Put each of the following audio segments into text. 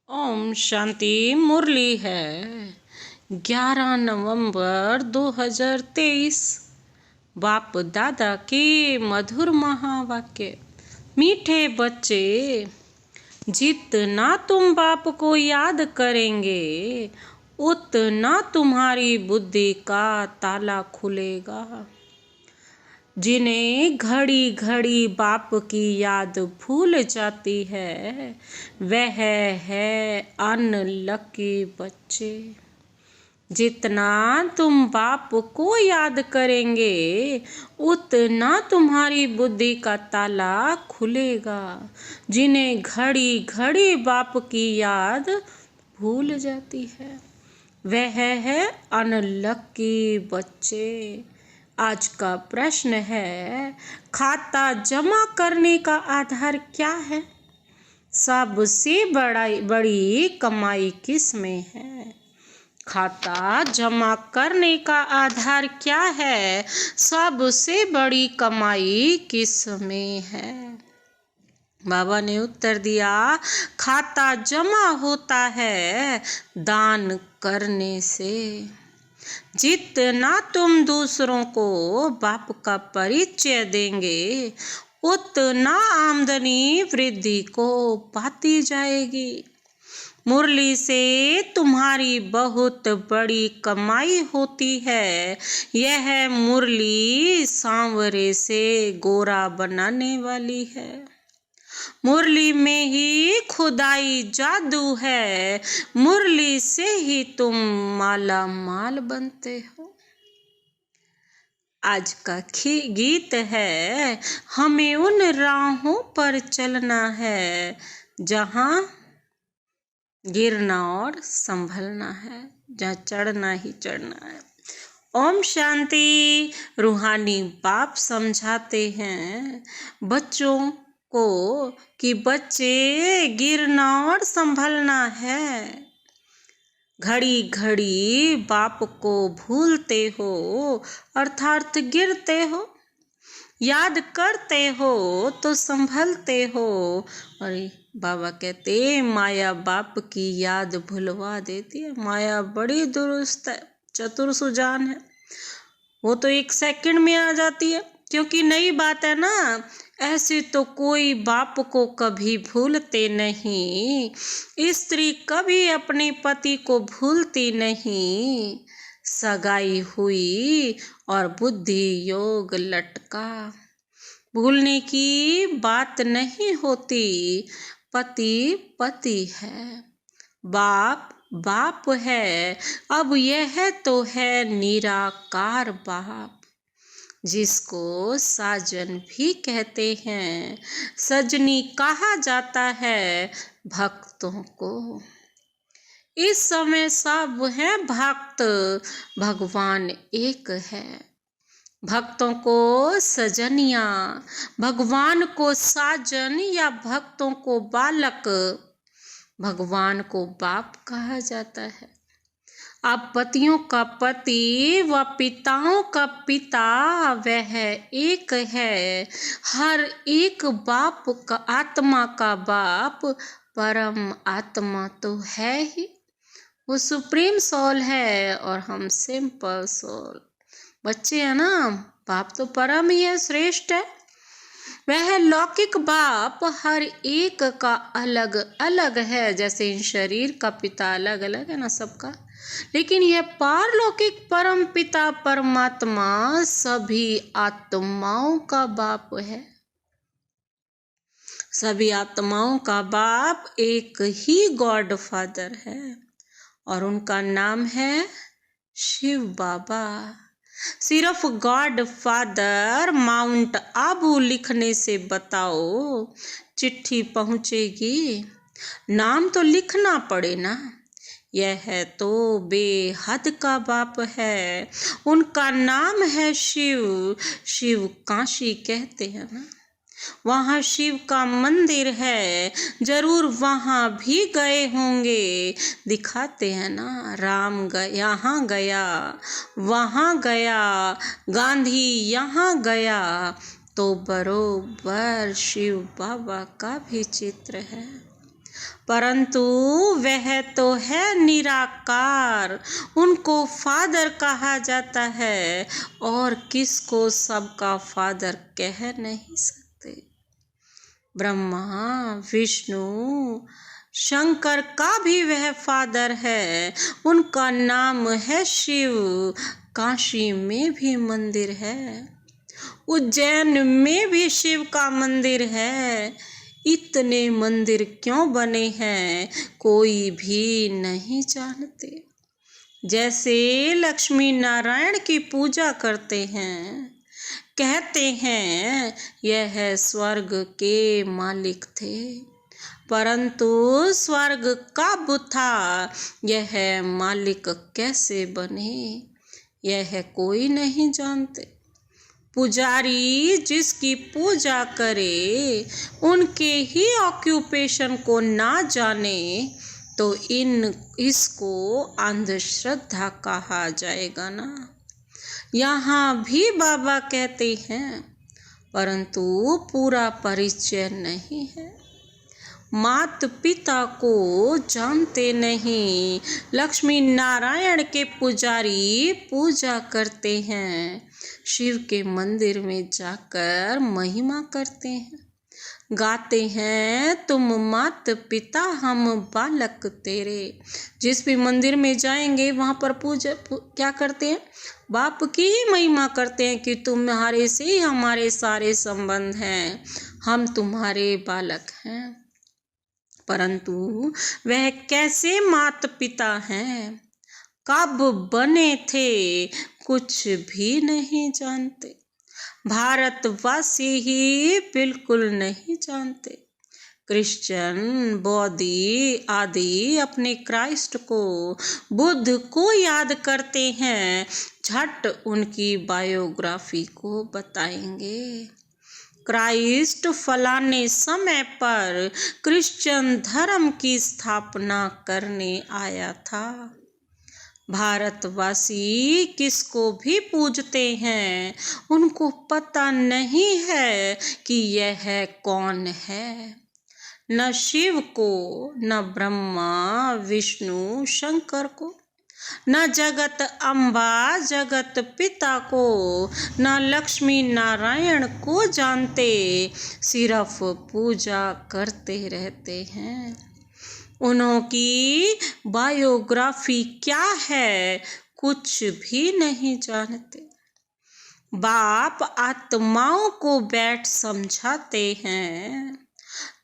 ओम शांति। मुरली है 11 नवंबर 2023। बाप दादा के मधुर महावाक्य। मीठे बच्चे, जितना तुम बाप को याद करेंगे उतना तुम्हारी बुद्धि का ताला खुलेगा। जिन्हें घड़ी घड़ी बाप की याद भूल जाती है वह है अनलकी बच्चे। जितना तुम बाप को याद करेंगे उतना तुम्हारी बुद्धि का ताला खुलेगा। जिन्हें घड़ी घड़ी बाप की याद भूल जाती है वह है अनलकी बच्चे। आज का प्रश्न है, खाता जमा करने का आधार क्या है? सबसे बड़ी कमाई किस में है? खाता जमा करने का आधार क्या है? सबसे बड़ी कमाई किस में है? बाबा ने उत्तर दिया, खाता जमा होता है दान करने से। जितना तुम दूसरों को बाप का परिचय देंगे उतना आमदनी वृद्धि को पाती जाएगी। मुरली से तुम्हारी बहुत बड़ी कमाई होती है। यह मुरली सांवरे से गोरा बनाने वाली है। मुरली में ही खुदाई जादू है। मुरली से ही तुम माला माल बनते हो। आज का गीत है, हमें उन राहों पर चलना है जहां गिरना और संभलना है, जहां चढ़ना ही चढ़ना है। ओम शांति। रूहानी बाप समझाते हैं बच्चों को कि बच्चे, गिरना और संभलना है। घड़ी घड़ी बाप को भूलते हो अर्थात गिरते हो। याद करते हो तो संभलते हो। और बाबा कहते माया बाप की याद भुलवा देती है। माया बड़ी दुरुस्त है, चतुर सुजान है। वो तो 1 सेकंड में आ जाती है, क्योंकि नई बात है ना। ऐसे तो कोई बाप को कभी भूलते नहीं। स्त्री कभी अपने पति को भूलती नहीं। सगाई हुई और बुद्धि योग लटका। भूलने की बात नहीं होती। पति पति है, बाप बाप है। अब यह तो है निराकार बाप, जिसको साजन भी कहते हैं। सजनी कहा जाता है भक्तों को। इस समय सब हैं भक्त, भगवान एक है। भक्तों को सजनिया, भगवान को साजन या भक्तों को बालक, भगवान को बाप कहा जाता है। अब पतियों का पति व पिताओं का पिता वह एक है। हर एक बाप का, आत्मा का बाप परम आत्मा तो है ही। वो सुप्रीम सोल है और हम सिंपल सोल। बच्चे है ना, बाप तो परम ही है, श्रेष्ठ है। वह लौकिक बाप हर एक का अलग अलग है। जैसे इन शरीर का पिता अलग अलग है ना सबका, लेकिन यह पारलौकिक परम पिता परमात्मा सभी आत्माओं का बाप है। सभी आत्माओं का बाप एक ही गॉड फादर है और उनका नाम है शिव बाबा। सिर्फ गॉड फादर माउंट आबू लिखने से बताओ चिट्ठी पहुंचेगी? नाम तो लिखना पड़े ना। यह तो बेहद का बाप है। उनका नाम है शिव। शिव काशी कहते हैं ना, वहाँ शिव का मंदिर है। जरूर वहाँ भी गए होंगे। दिखाते हैं ना, राम यहाँ गया, वहाँ गया, गांधी यहाँ गया। तो बरोबर शिव बाबा का भी चित्र है। परंतु वह तो है निराकार, उनको फादर कहा जाता है और किसको सबका फादर कह नहीं सकते। ब्रह्मा विष्णु शंकर का भी वह फादर है, उनका नाम है शिव। काशी में भी मंदिर है, उज्जैन में भी शिव का मंदिर है। इतने मंदिर क्यों बने हैं कोई भी नहीं जानते। जैसे लक्ष्मी नारायण की पूजा करते हैं, कहते हैं यह स्वर्ग के मालिक थे, परंतु स्वर्ग कब था, यह मालिक कैसे बने, यह कोई नहीं जानते। पुजारी जिसकी पूजा करे, उनके ही ऑक्यूपेशन को ना जाने तो इसको अंधश्रद्धा कहा जाएगा ना। यहाँ भी बाबा कहते हैं, परंतु पूरा परिचय नहीं है। मात पिता को जानते नहीं। लक्ष्मी नारायण के पुजारी पूजा करते हैं, शिव के मंदिर में जाकर महिमा करते हैं, गाते हैं तुम मात पिता हम बालक तेरे। जिस भी मंदिर में जाएंगे वहाँ पर क्या करते हैं, बाप की ही महिमा करते हैं कि तुम्हारे से ही हमारे सारे संबंध हैं, हम तुम्हारे बालक हैं। परंतु वह कैसे माता पिता हैं, कब बने थे, कुछ भी नहीं जानते। भारतवासी ही बिल्कुल नहीं जानते। क्रिश्चियन, बौद्धी आदि अपने क्राइस्ट को, बुद्ध को याद करते हैं, झट उनकी बायोग्राफी को बताएंगे। क्राइस्ट फलाने समय पर क्रिश्चियन धर्म की स्थापना करने आया था। भारतवासी किसको भी पूजते हैं, उनको पता नहीं है कि यह कौन है। न शिव को, न ब्रह्मा विष्णु शंकर को, न जगत अम्बा जगत पिता को, न लक्ष्मी नारायण को जानते, सिर्फ पूजा करते रहते हैं। उनकी बायोग्राफी क्या है कुछ भी नहीं जानते। बाप आत्माओं को बैठ समझाते हैं,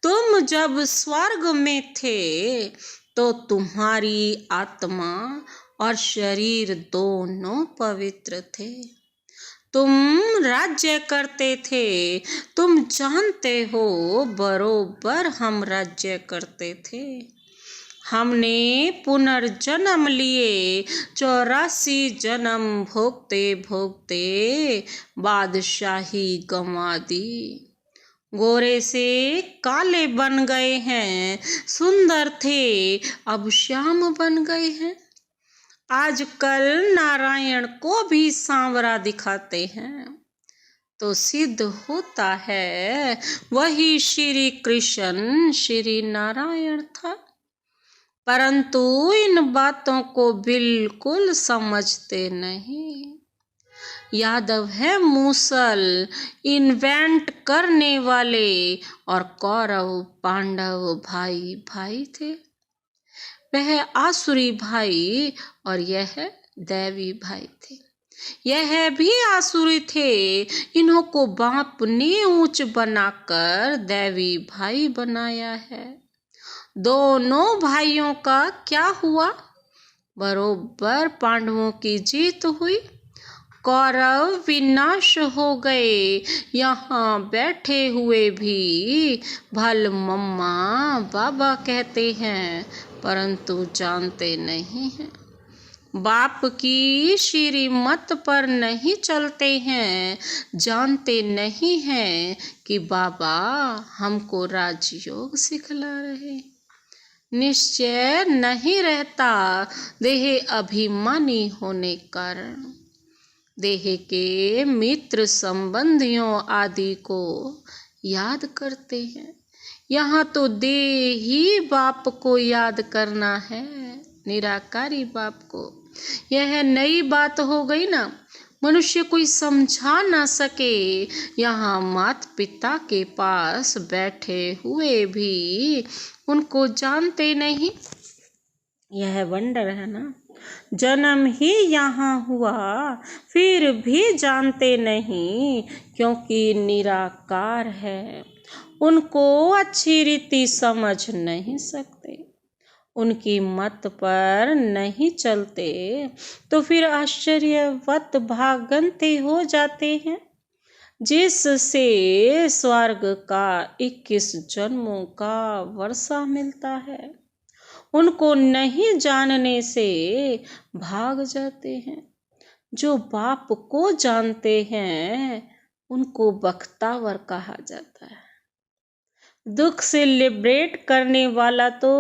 तुम जब स्वर्ग में थे तो तुम्हारी आत्मा और शरीर दोनों पवित्र थे। तुम राज्य करते थे, तुम जानते हो बरोबर हम राज्य करते थे। हमने पुनर्जन्म लिए, 84 जन्म भोगते भोगते बादशाही गंवा दी। गोरे से काले बन गए हैं, सुंदर थे अब श्याम बन गए हैं। आजकल नारायण को भी सांवरा दिखाते हैं, तो सिद्ध होता है वही श्री कृष्ण श्री नारायण था। परंतु इन बातों को बिल्कुल समझते नहीं। यादव है मूसल इन्वेंट करने वाले, और कौरव पांडव भाई भाई थे। वह आसुरी भाई और यह दैवी भाई थे। यह भी आसुरी थे, इन्हों को बाप ने ऊंच बनाकर दैवी भाई बनाया है। दोनों भाइयों का क्या हुआ, बरोबर पांडवों की जीत हुई। कौरव विनाश हो गए। यहाँ बैठे हुए भी भल मम्मा बाबा कहते हैं, परंतु जानते नहीं हैं। बाप की श्रीमत पर नहीं चलते हैं, जानते नहीं हैं कि बाबा हमको राजयोग सिखला रहे। निश्चय नहीं रहता देह अभिमानी होने कारण। देह के मित्र संबंधियों आदि को याद करते हैं, यहाँ तो दे ही बाप को याद करना है, निराकारी बाप को। यह नई बात हो गई ना, मनुष्य कोई समझा ना सके। यहाँ माता पिता के पास बैठे हुए भी उनको जानते नहीं। यह वंडर है ना, जन्म ही यहाँ हुआ फिर भी जानते नहीं, क्योंकि निराकार है। उनको अच्छी रीति समझ नहीं सकते, उनकी मत पर नहीं चलते, तो फिर आश्चर्यवत भागंते हो जाते हैं, जिससे स्वर्ग का 21 जन्मों का वर्षा मिलता है। उनको नहीं जानने से भाग जाते हैं। जो बाप को जानते हैं उनको बख्तावर कहा जाता है। दुख से लिबरेट करने वाला तो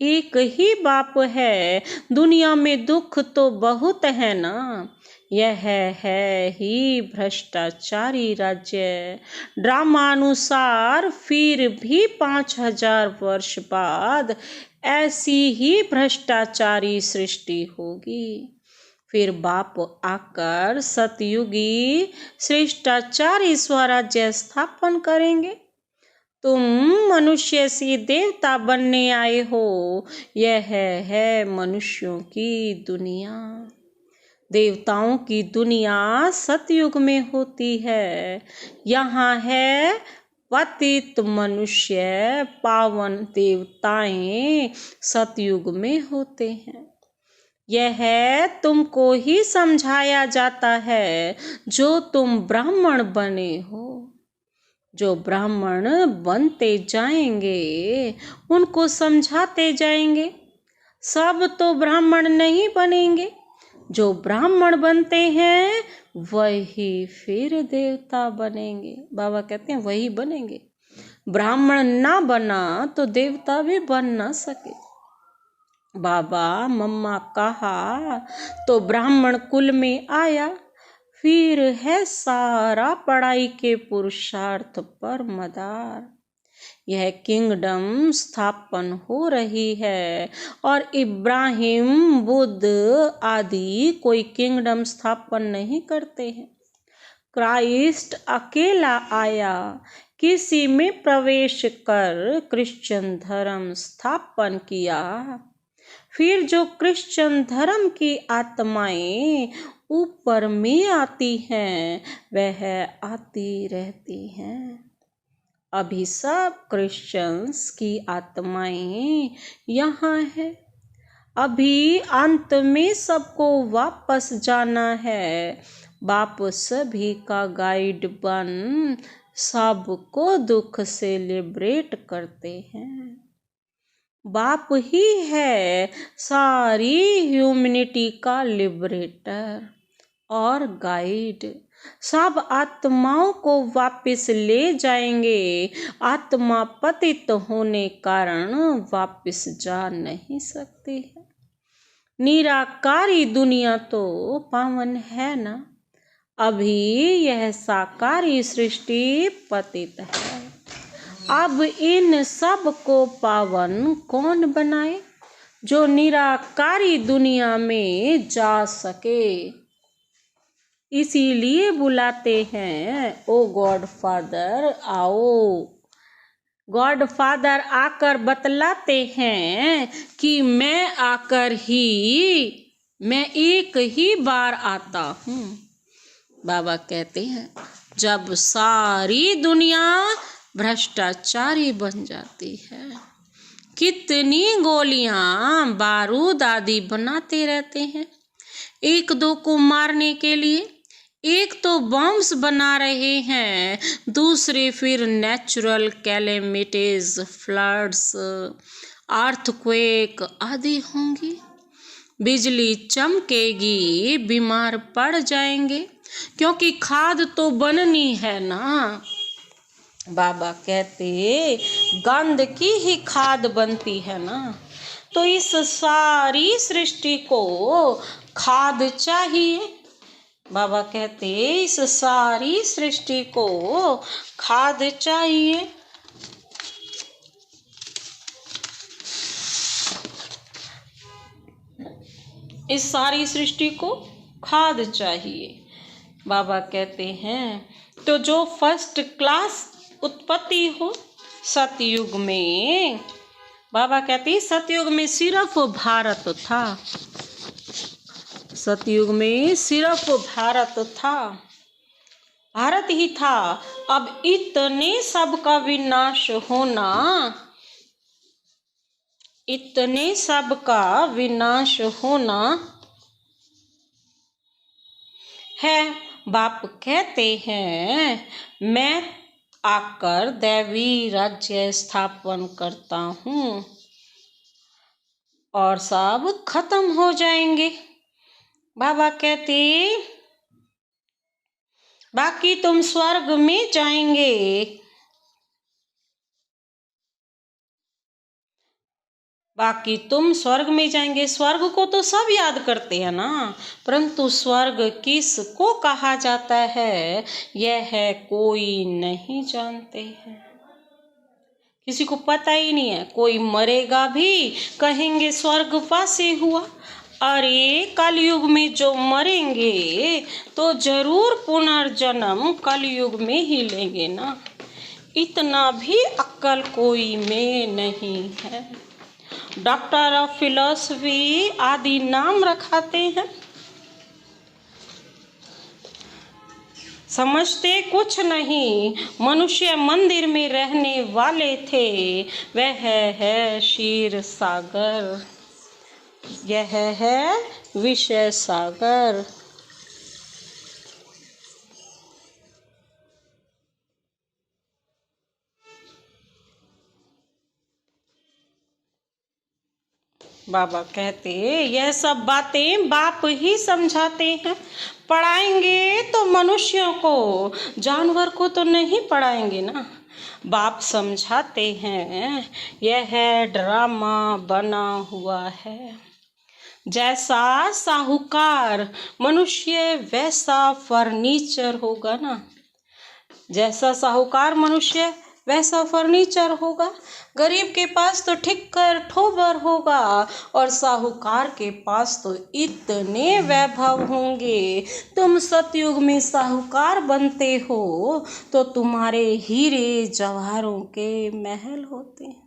एक ही बाप है। दुनिया में दुख तो बहुत है ना। यह है ही भ्रष्टाचारी राज्य। ड्रामानुसार फिर भी 5000 वर्ष बाद ऐसी ही भ्रष्टाचारी सृष्टि होगी। फिर बाप आकर सतयुगी शिष्टाचारी स्वराज्य स्थापन करेंगे। तुम मनुष्य से देवता बनने आए हो। यह है मनुष्यों की दुनिया। देवताओं की दुनिया सतयुग में होती है। यहाँ है पतित मनुष्य, पावन देवताएं सतयुग में होते हैं। यह तुमको ही समझाया जाता है जो तुम ब्राह्मण बने हो। जो ब्राह्मण बनते जाएंगे उनको समझाते जाएंगे। सब तो ब्राह्मण नहीं बनेंगे। जो ब्राह्मण बनते हैं वही फिर देवता बनेंगे। बाबा कहते हैं वही बनेंगे। ब्राह्मण ना बना तो देवता भी बन ना सके। बाबा मम्मा कहा तो ब्राह्मण कुल में आया। फिर है सारा पढ़ाई के पुरुषार्थ पर मदार। यह किंगडम स्थापन हो रही है और इब्राहिम बुद्ध आदि कोई किंगडम स्थापन नहीं करते हैं। क्राइस्ट अकेला आया, किसी में प्रवेश कर क्रिश्चियन धर्म स्थापन किया। फिर जो क्रिश्चियन धर्म की आत्माएं ऊपर में आती हैं वह आती रहती हैं। अभी सब क्रिश्चियंस की आत्माएं यहाँ है। अभी अंत में सबको वापस जाना है। बाप सभी का गाइड बन सबको दुख से लिबरेट करते हैं। बाप ही है सारी ह्यूमैनिटी का लिबरेटर और गाइड। सब आत्माओं को वापस ले जाएंगे। आत्मा पतित होने कारण वापस जा नहीं सकती है। निराकारी दुनिया तो पावन है ना। अभी यह साकारी सृष्टि पतित है। अब इन सब को पावन कौन बनाए जो निराकारी दुनिया में जा सके। इसीलिए बुलाते हैं ओ गॉड फादर आओ। गॉड फादर आकर बतलाते हैं कि मैं एक ही बार आता हूँ। बाबा कहते हैं जब सारी दुनिया भ्रष्टाचारी बन जाती है, कितनी गोलियां बारूद आदि बनाते रहते हैं एक दो को मारने के लिए। एक तो बॉम्ब्स बना रहे हैं, दूसरे फिर नेचुरल कैलेमिटीज, फ्लड्स, अर्थक्वेक आदि होंगी। बिजली चमकेगी, बीमार पड़ जाएंगे, क्योंकि खाद तो बननी है ना। बाबा कहते गंध की ही खाद बनती है ना। तो इस सारी सृष्टि को खाद चाहिए। बाबा कहते इस सारी सृष्टि को खाद चाहिए। इस सारी सृष्टि को खाद चाहिए। बाबा कहते हैं तो जो फर्स्ट क्लास उत्पत्ति हो सतयुग में, बाबा कहते हैं सतयुग में सिर्फ भारत था, सतयुग में सिर्फ भारत था, भारत ही था। अब इतने सब का विनाश होना, इतने सब का विनाश होना है। बाप कहते हैं मैं आकर दैवी राज्य स्थापन करता हूँ और सब खत्म हो जाएंगे। बाबा कहते बाकी तुम स्वर्ग में जाएंगे, बाकी तुम स्वर्ग में जाएंगे। स्वर्ग को तो सब याद करते हैं ना, परंतु स्वर्ग किस को कहा जाता है यह कोई नहीं जानते हैं, किसी को पता ही नहीं है। कोई मरेगा भी कहेंगे स्वर्गवासी हुआ। अरे कलयुग में जो मरेंगे तो जरूर पुनर्जन्म कलयुग में ही लेंगे ना, इतना भी अक्ल कोई में नहीं है। डॉक्टर ऑफ फिलॉसफी आदि नाम रखाते हैं, समझते कुछ नहीं। मनुष्य मंदिर में रहने वाले थे, वह है क्षीर सागर, यह है विषय सागर। बाबा कहते यह सब बातें बाप ही समझाते हैं। पढ़ाएंगे तो मनुष्यों को, जानवर को तो नहीं पढ़ाएंगे ना। बाप समझाते हैं यह ड्रामा बना हुआ है। जैसा साहूकार मनुष्य वैसा फर्नीचर होगा ना, जैसा साहूकार मनुष्य वैसा फर्नीचर होगा। गरीब के पास तो ठिक्कर ठोबर होगा और साहूकार के पास तो इतने वैभव होंगे। तुम सतयुग में साहूकार बनते हो तो तुम्हारे हीरे जवाहरों के महल होते हैं,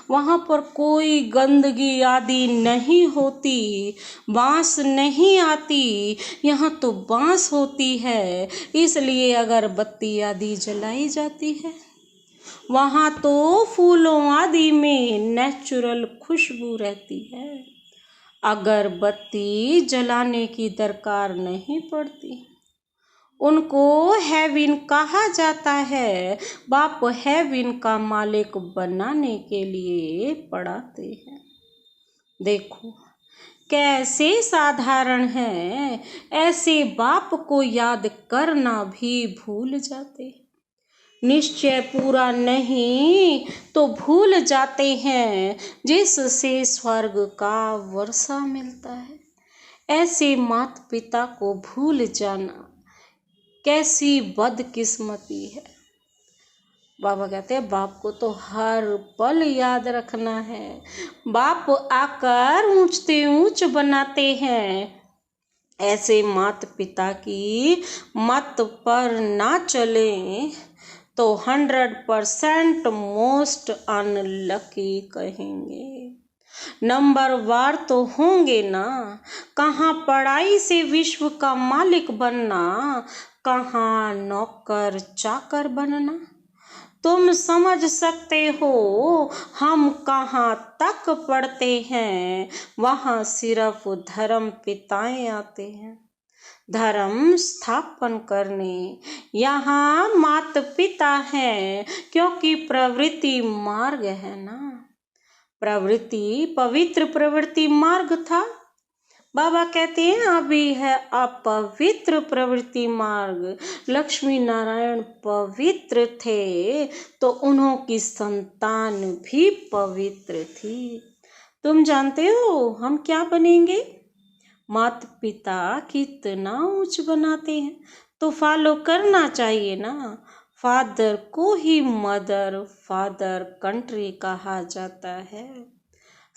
वहाँ पर कोई गंदगी आदि नहीं होती, बांस नहीं आती। यहाँ तो बांस होती है, इसलिए अगरबत्ती आदि जलाई जाती है। वहाँ तो फूलों आदि में नेचुरल खुशबू रहती है, अगरबत्ती जलाने की दरकार नहीं पड़ती। उनको हेविन कहा जाता है। बाप हेविन का मालिक बनाने के लिए पढ़ाते हैं। देखो कैसे साधारण है, ऐसे बाप को याद करना भी भूल जाते। निश्चय पूरा नहीं तो भूल जाते हैं, जिससे स्वर्ग का वर्षा मिलता है। ऐसे माता पिता को भूल जाना कैसी बदकिस्मती है। बाबा कहते हैं बाप को तो हर पल याद रखना है। बाप आकर ऊंचते ऊंच बनाते हैं। ऐसे माता पिता की मत पर ना चलें तो 100% मोस्ट अनलकी कहेंगे। नंबर वार तो होंगे ना, कहाँ पढ़ाई से विश्व का मालिक बनना, कहाँ नौकर चाकर बनना। तुम समझ सकते हो हम कहाँ तक पढ़ते हैं, वहाँ सिर्फ धर्म पिताएं आते हैं धर्म स्थापन करने। यहाँ माता पिता हैं, क्योंकि प्रवृत्ति मार्ग है ना। प्रवृत्ति पवित्र प्रवृत्ति मार्ग था। बाबा कहते हैं अभी है अपवित्र प्रवृत्ति मार्ग। लक्ष्मी नारायण पवित्र थे तो उन्हों की संतान भी पवित्र थी। तुम जानते हो हम क्या बनेंगे? माता पिता कितना ऊंच बनाते हैं तो फॉलो करना चाहिए ना। फादर को ही मदर फादर कंट्री कहा जाता है।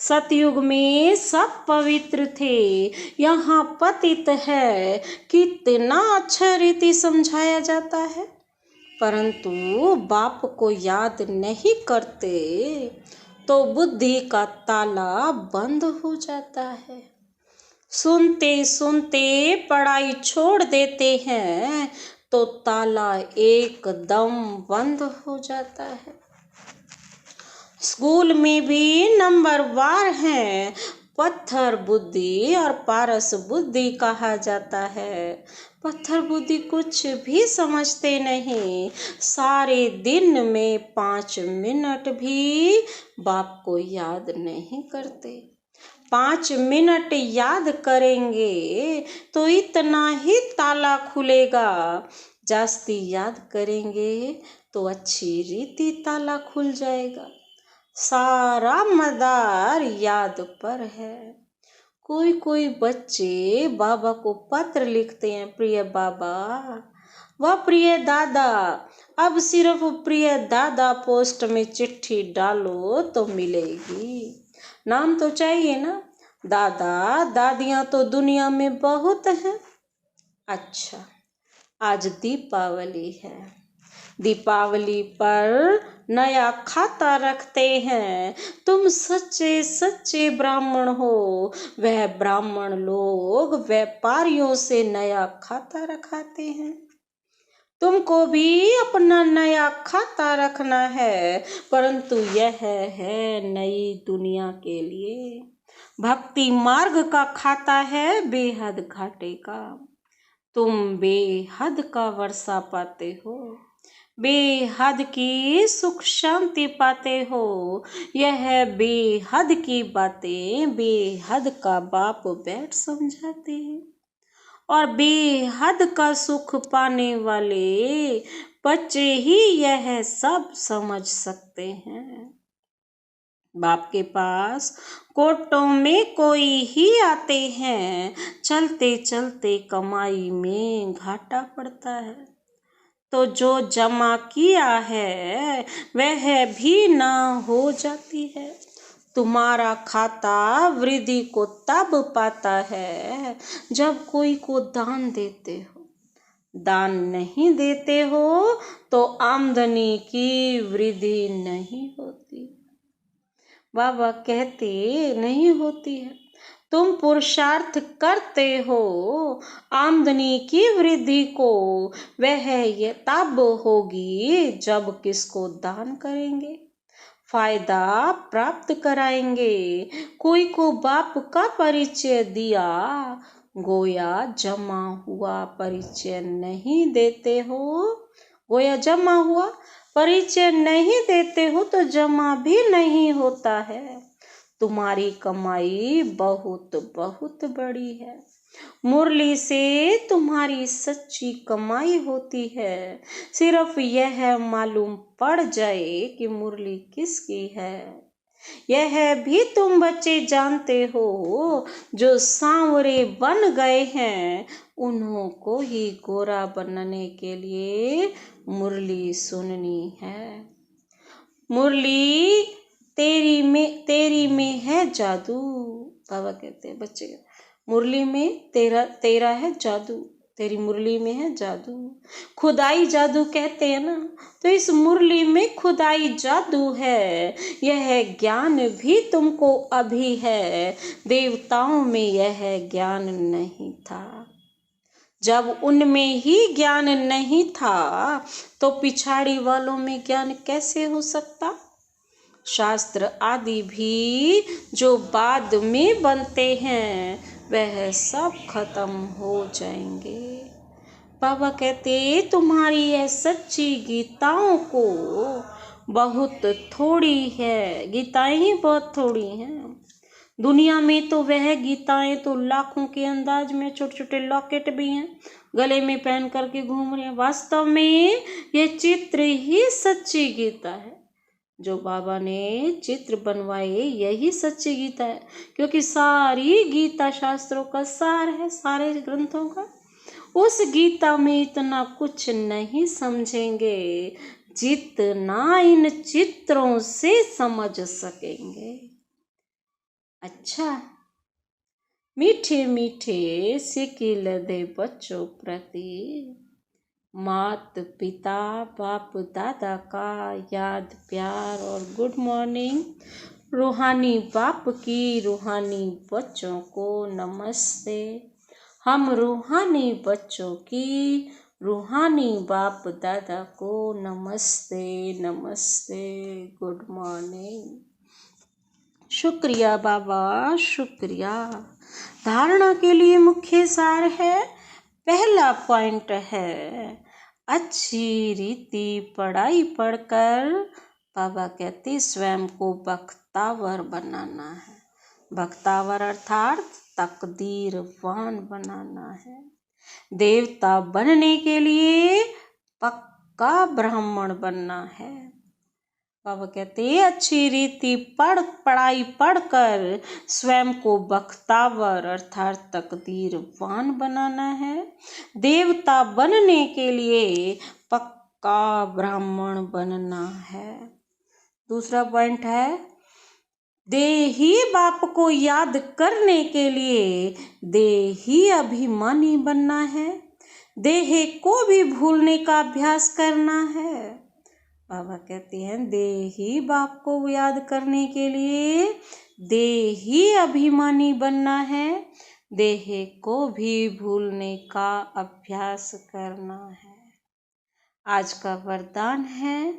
सतयुग में सब पवित्र थे, यहाँ पतित है। कितना अच्छा रीति समझाया जाता है, परंतु बाप को याद नहीं करते तो बुद्धि का ताला बंद हो जाता है। सुनते सुनते पढ़ाई छोड़ देते हैं तो ताला एकदम बंद हो जाता है। स्कूल में भी नंबर वार हैं, पत्थर बुद्धि और पारस बुद्धि कहा जाता है। पत्थर बुद्धि कुछ भी समझते नहीं, सारे दिन में 5 मिनट भी बाप को याद नहीं करते। 5 मिनट याद करेंगे तो इतना ही ताला खुलेगा, जास्ती याद करेंगे तो अच्छी रीति ताला खुल जाएगा। सारा मदार याद पर है। कोई कोई बच्चे बाबा को पत्र लिखते हैं, प्रिय बाबा व प्रिय दादा। अब सिर्फ प्रिय दादा पोस्ट में चिट्ठी डालो तो मिलेगी। नाम तो चाहिए ना। दादा दादियाँ तो दुनिया में बहुत हैं। अच्छा, आज दीपावली है। दीपावली पर नया खाता रखते हैं। तुम सच्चे सच्चे ब्राह्मण हो। वह ब्राह्मण लोग व्यापारियों से नया खाता रखाते हैं। तुमको भी अपना नया खाता रखना है, परंतु यह है नई दुनिया के लिए। भक्ति मार्ग का खाता है बेहद घाटे का। तुम बेहद का वर्षा पाते हो, बेहद की सुख शांति पाते हो। यह बेहद की बातें बेहद का बाप बैठ समझाते हैं, और बेहद का सुख पाने वाले बच्चे ही यह सब समझ सकते हैं। बाप के पास कोटों में कोई ही आते हैं, चलते चलते कमाई में घाटा पड़ता है, तो जो जमा किया है वह भी ना हो जाती है। तुम्हारा खाता वृद्धि को तब पाता है जब कोई को दान देते हो। दान नहीं देते हो तो आमदनी की वृद्धि नहीं होती। बाबा कहते नहीं होती है। तुम पुरुषार्थ करते हो आमदनी की वृद्धि को, वह ये तब होगी जब किसको दान करेंगे, फायदा प्राप्त कराएंगे। कोई को बाप का परिचय दिया, गोया जमा हुआ परिचय नहीं देते हो। गोया जमा हुआ परिचय नहीं देते हो तो जमा भी नहीं होता है। तुम्हारी कमाई बहुत बहुत बड़ी है। मुरली से तुम्हारी सच्ची कमाई होती है। सिर्फ यह मालूम पड़ जाए कि मुरली किसकी है। यह भी तुम बच्चे जानते हो, जो सांवरे बन गए हैं उन्हों को ही गोरा बनने के लिए मुरली सुननी है। मुरली तेरी में है जादू। बाबा कहते हैं बच्चे, मुरली में तेरा है जादू, तेरी मुरली में है जादू। खुदाई जादू कहते हैं ना, तो इस मुरली में खुदाई जादू है। यह ज्ञान भी तुमको अभी है, देवताओं में यह ज्ञान नहीं था। जब उनमें ही ज्ञान नहीं था तो पिछाड़ी वालों में ज्ञान कैसे हो सकता। शास्त्र आदि भी जो बाद में बनते हैं वह सब खत्म हो जाएंगे। बाबा कहते तुम्हारी यह सच्ची गीताओं को बहुत थोड़ी है, गीताएं ही बहुत थोड़ी हैं। दुनिया में तो वह गीताएं तो लाखों के अंदाज में, छोटे छोटे लॉकेट भी हैं, गले में पहन करके घूम रहे हैं। वास्तव में यह चित्र ही सच्ची गीता है। जो बाबा ने चित्र बनवाए यही सच्ची गीता है, क्योंकि सारी गीता शास्त्रों का सार है, सारे ग्रंथों का। उस गीता में इतना कुछ नहीं समझेंगे जितना इन चित्रों से समझ सकेंगे। अच्छा, मीठे मीठे सिक्के लदे बच्चों प्रति मात पिता बाप दादा का याद प्यार और गुड मॉर्निंग। रूहानी बाप की रूहानी बच्चों को नमस्ते। हम रूहानी बच्चों की रूहानी बाप दादा को नमस्ते नमस्ते, गुड मॉर्निंग। शुक्रिया बाबा, शुक्रिया। धारणा के लिए मुख्य सार है, पहला पॉइंट है अच्छी रीति पढ़ाई पढ़कर बाबा कहते स्वयं को बख्तावर बनाना है। बख्तावर अर्थात तकदीरवान बनाना है। देवता बनने के लिए पक्का ब्राह्मण बनना है। बाबा कहते हैं अच्छी रीति पढ़ाई पढ़कर स्वयं को बख्तावर अर्थात तकदीरवान बनाना है। देवता बनने के लिए पक्का ब्राह्मण बनना है। दूसरा पॉइंट है देही बाप को याद करने के लिए देही अभिमानी बनना है। देह को भी भूलने का अभ्यास करना है। बाबा कहते हैं देही बाप को याद करने के लिए देही अभिमानी बनना है। देह को भी भूलने का अभ्यास करना है। आज का वरदान है,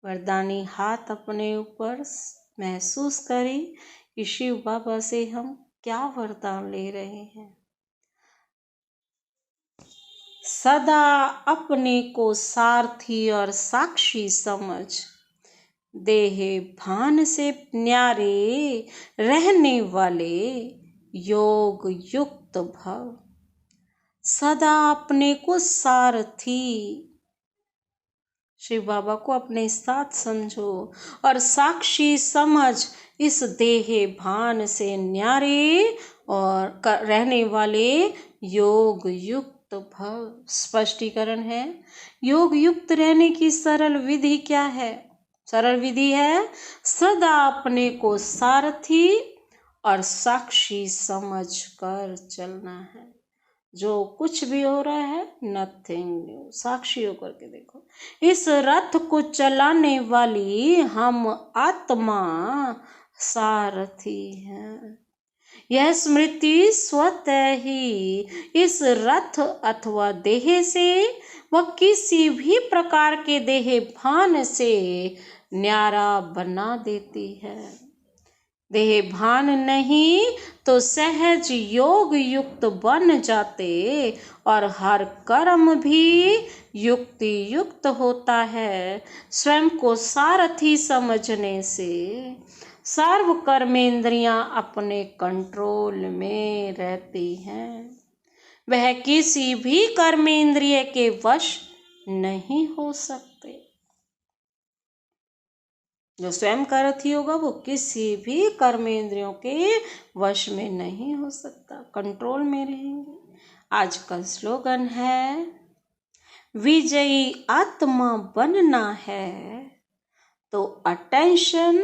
वरदानी हाथ अपने ऊपर महसूस करें कि शिव बाबा से हम क्या वरदान ले रहे हैं। सदा अपने को सारथी और साक्षी समझ देह भान से न्यारे रहने वाले योग युक्त भव। सदा अपने को सारथी शिव बाबा को अपने साथ समझो और साक्षी समझ इस देह भान से न्यारे और रहने वाले योग युक्त भव। स्पष्टीकरण है, योग युक्त रहने की सरल विधि क्या है? सरल विधि है सदा अपने को सारथी और साक्षी समझ कर चलना है। जो कुछ भी हो रहा है नथिंग न्यू, साक्षी होकर के देखो। इस रथ को चलाने वाली हम आत्मा सारथी हैं। यह स्मृति स्वतः ही इस रथ अथवा देह से व किसी भी प्रकार के देह भान से न्यारा बना देती है। देह भान नहीं तो सहज योग युक्त बन जाते और हर कर्म भी युक्ति युक्त होता है। स्वयं को सारथी समझने से सर्व कर्मेंद्रियां अपने कंट्रोल में रहती हैं। वह किसी भी कर्मेंद्रिय के वश नहीं हो सकते। जो स्वयं का रथी होगा वो किसी भी कर्मेंद्रियों के वश में नहीं हो सकता, कंट्रोल में रहेंगे। आज का स्लोगन है विजयी आत्मा बनना है तो अटेंशन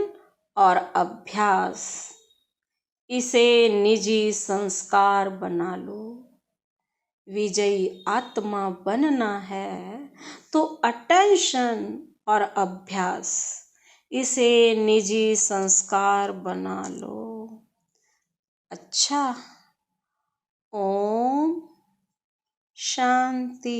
और अभ्यास इसे निजी संस्कार बना लो। विजयी आत्मा बनना है तो अटेंशन और अभ्यास इसे निजी संस्कार बना लो। अच्छा, ओम शांति।